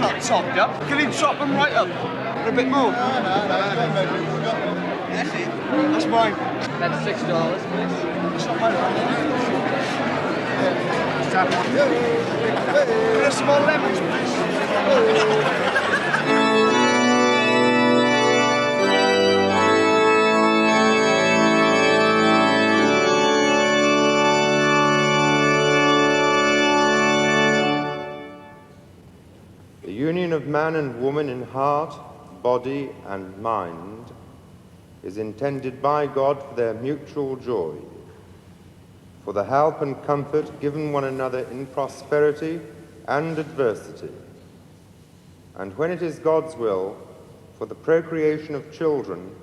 not topped up. Can you top them right up? For a bit more? No, that's it. That's mine. That's $6, please. That's not mine. Just have one. Can I have some more lemons, please? The union of man and woman in heart, body, and mind is intended by God for their mutual joy, for the help and comfort given one another in prosperity and adversity, and when it is God's will, for the procreation of children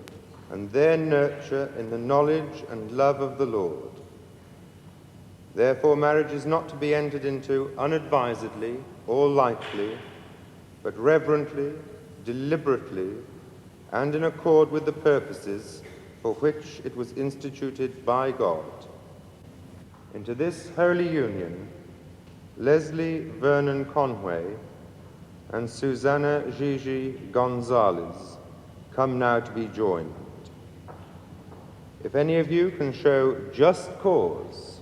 and their nurture in the knowledge and love of the Lord. Therefore, marriage is not to be entered into unadvisedly or lightly, but reverently, deliberately, and in accord with the purposes for which it was instituted by God. Into this holy union, Leslie Vernon Conway and Susanna Gigi Gonzalez come now to be joined. If any of you can show just cause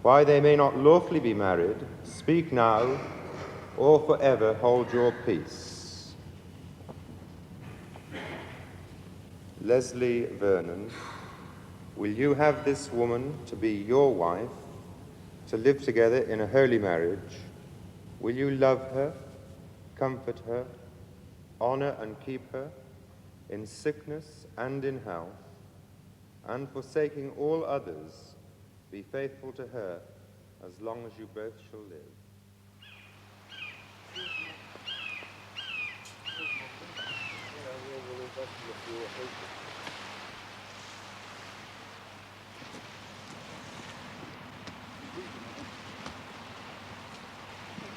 why they may not lawfully be married, speak now, or forever hold your peace. Leslie Vernon, will you have this woman to be your wife, to live together in a holy marriage? Will you love her, comfort her, honor and keep her in sickness and in health, and forsaking all others, be faithful to her as long as you both shall live?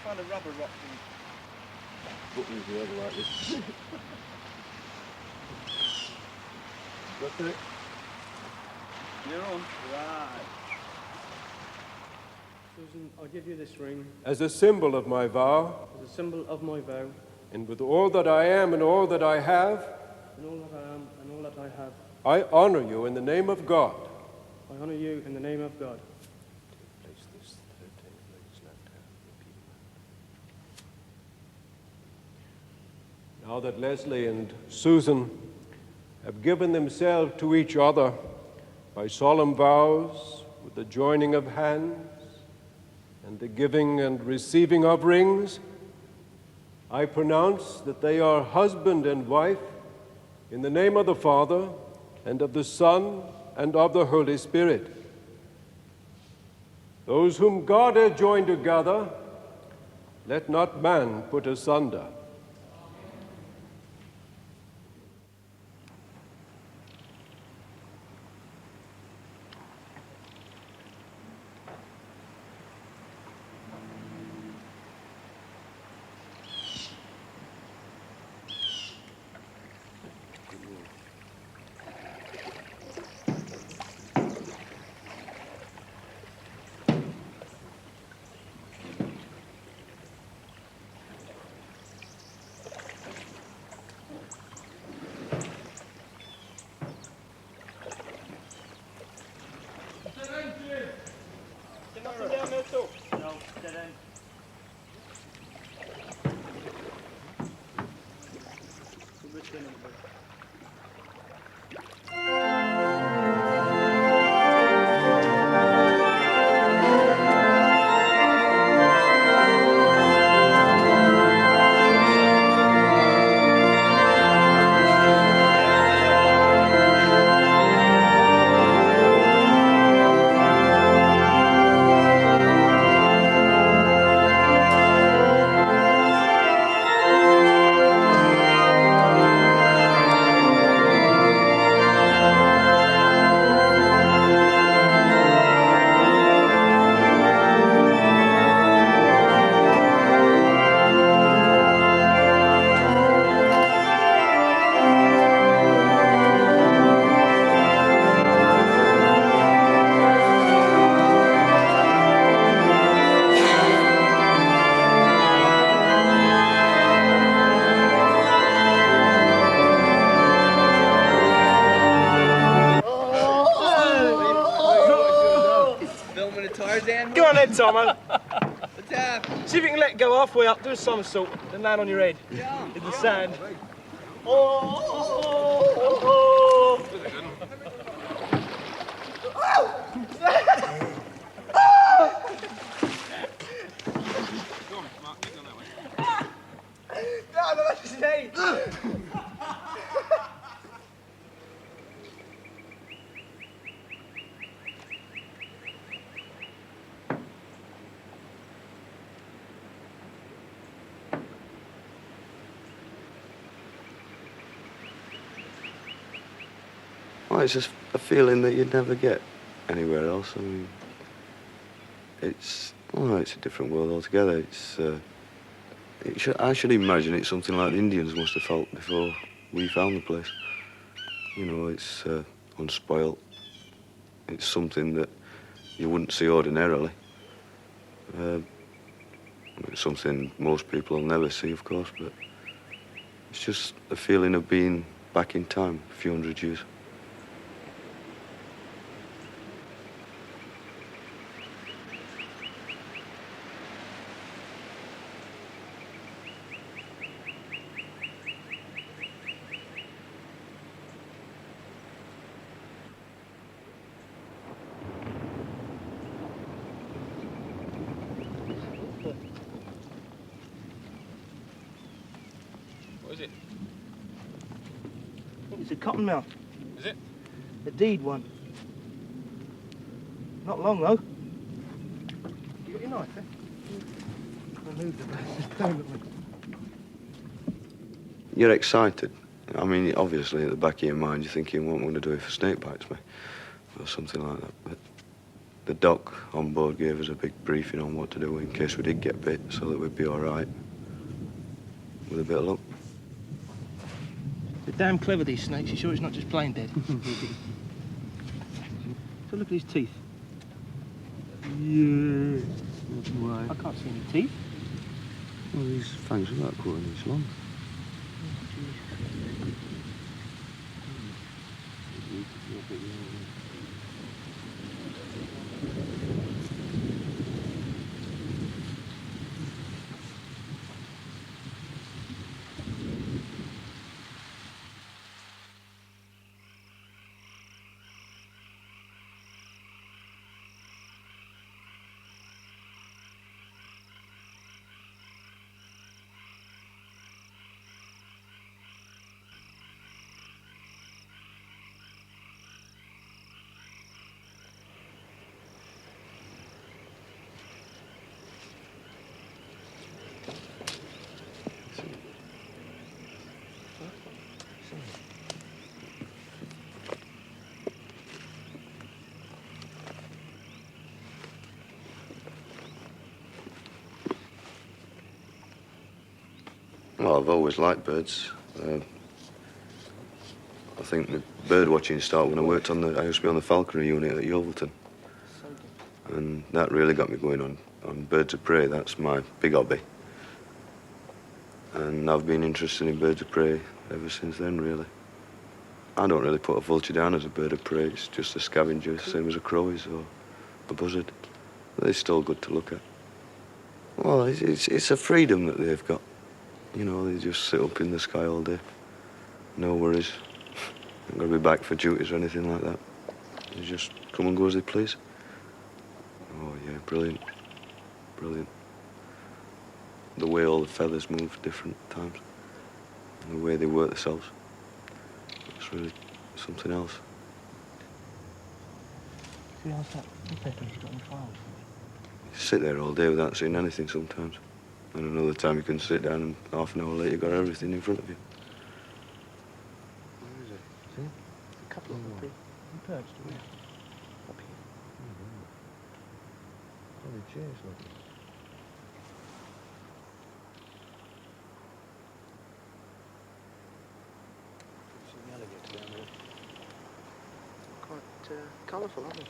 Find a rubber rock thing. Buttons the other like this. Got it? You're on. Right. Susan, I give you this ring As a symbol of my vow, as a symbol of my vow, and with all that I am and all that I have, and all that I am and all that I have, I honor you in the name of God. I honor you in the name of God. Place this 13 legs left hand, repeat. Now that Leslie and Susan have given themselves to each other by solemn vows, with the joining of hands and the giving and receiving of rings, I pronounce that they are husband and wife in the name of the Father, and of the Son, and of the Holy Spirit. Those whom God has joined together, let not man put asunder. Go on then, Tom. See if you can let go halfway up, do a somersault, then land on your head in the sand. Well, it's just a feeling that you'd never get anywhere else. I mean, it's a different world altogether. I should imagine it's something like the Indians must have felt before we found the place. You know, it's unspoilt. It's something that you wouldn't see ordinarily. It's something most people will never see, of course, but it's just a feeling of being back in time, a few hundred years. What is it? I think it's a cottonmouth. Is it? A deed one. Not long though. You got your knife, eh? I moved the bastard permanently. You're excited. I mean, obviously, at the back of your mind, you're thinking, what am I going to do if a snake bites me? Or something like that. But the doc on board gave us a big briefing on what to do in case we did get bit, so that we'd be all right. With a bit of luck. They're damn clever, these snakes. You sure it's not just plain dead? So look at his teeth. Yeah. Why? I can't see any teeth. Well, these fangs are about a quarter inch long. Well, I've always liked birds. I think the bird watching started when I worked I used to be on the falconry unit at Yeovilton. And that really got me going on birds of prey. That's my big hobby. And I've been interested in birds of prey ever since then, really. I don't really put a vulture down as a bird of prey. It's just a scavenger, same as a crow is or a buzzard. But they're still good to look at. Well, it's a freedom that they've got. You know, they just sit up in the sky all day. No worries. Not going to be back for duties or anything like that. They just come and go as they please. Oh, yeah, brilliant. Brilliant. The way all the feathers move at different times. And the way they work themselves. It's really something else. See how's that pepper he's got in the file? You sit there all day without seeing anything sometimes. And another time you can sit down and half an hour later you've got everything in front of you. Where is it? See? A couple of them perched away. Up here. Only chairs, look. See the alligator down there. Quite colourful, aren't they?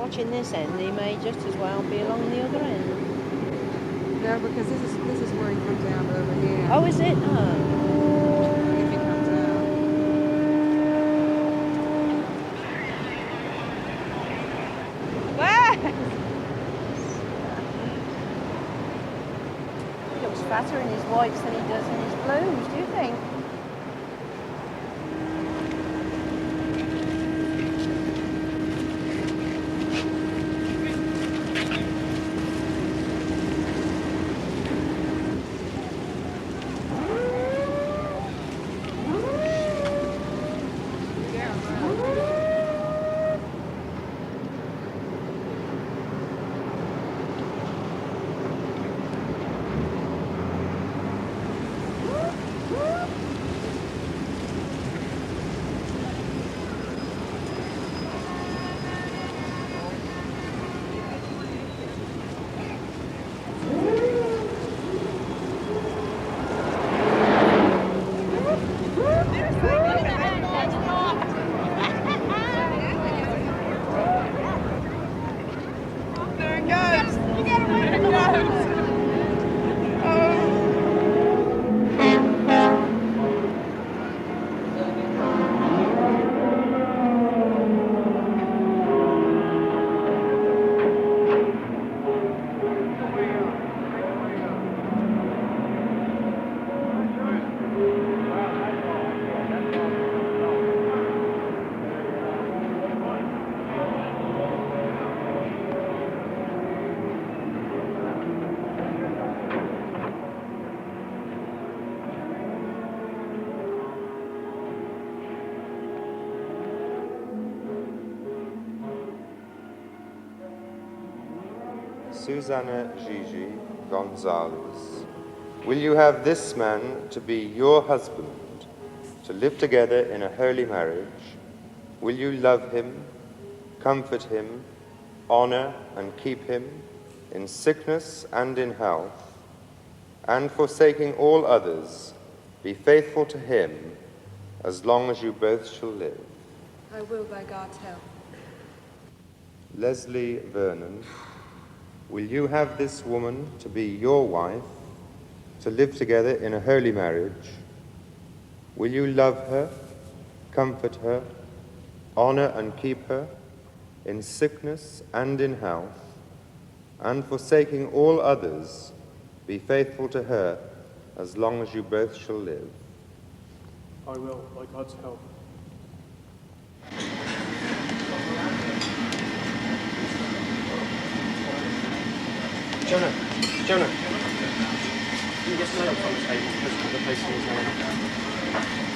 watching this end, he may just as well be along the other end. No, because this is where he comes out over here. Oh, is it? Oh. If he comes out. He looks fatter in his whites than he does in his blues, do you think? Susana Gigi Gonzalez, will you have this man to be your husband, to live together in a holy marriage? Will you love him, comfort him, honor and keep him in sickness and in health, and forsaking all others, be faithful to him as long as you both shall live? I will by God's help. Leslie Vernon, will you have this woman to be your wife, to live together in a holy marriage? Will you love her, comfort her, honor and keep her in sickness and in health, and forsaking all others, be faithful to her as long as you both shall live? I will, by God's help. Jonah, you get some nails on the table because the place is going up.